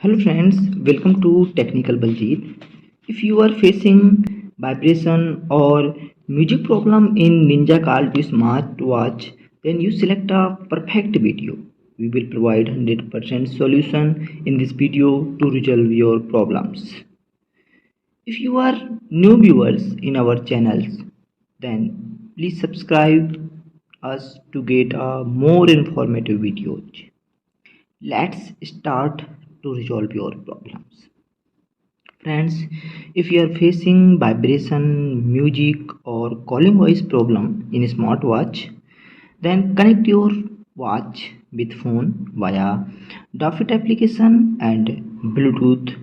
Hello friends, welcome to Technical Baljeet. If you are facing vibration or music problem in Ninja Call to smartwatch, then you select a perfect video. We will provide 100% solution in this video to resolve your problems. If you are new viewers in our channels, then please subscribe us to get a more informative videos. Let's start to resolve your problems. Friends, if you are facing vibration, music, or calling voice problem in a smartwatch, then connect your watch with phone via Dafit application and Bluetooth.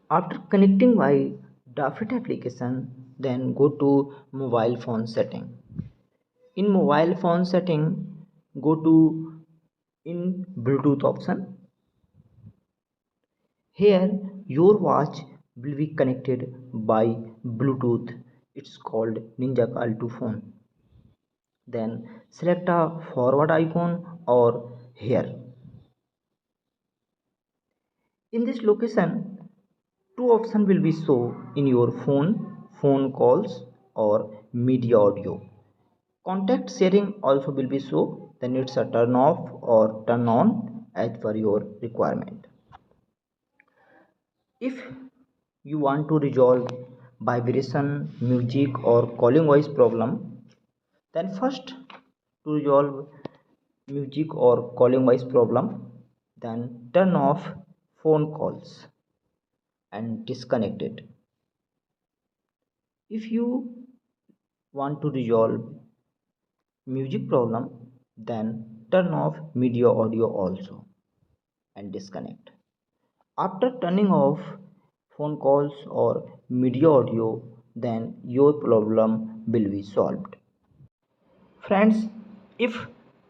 After connecting via Dafit application, then go to mobile phone setting. In mobile phone setting, go to in Bluetooth option. Here your watch will be connected by Bluetooth. It's called Ninja Call to phone. Then select a forward icon or here. In this location, two options will be shown in your phone calls or media audio. Contact sharing also will be shown. Then it's a turn off or turn on as per your requirement. If you want to resolve vibration, music, or calling voice problem, then first to resolve music or calling voice problem, then turn off phone calls and disconnect it. If you want to resolve music problem, then turn off media audio also and disconnect. After turning off phone calls or media audio, then your problem will be solved. Friends, if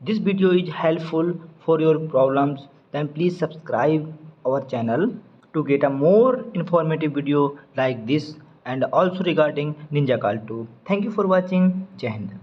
this video is helpful for your problems, then please subscribe our channel to get a more informative video like this and also regarding Ninja Call 2. Thank you for watching. Jai Hind.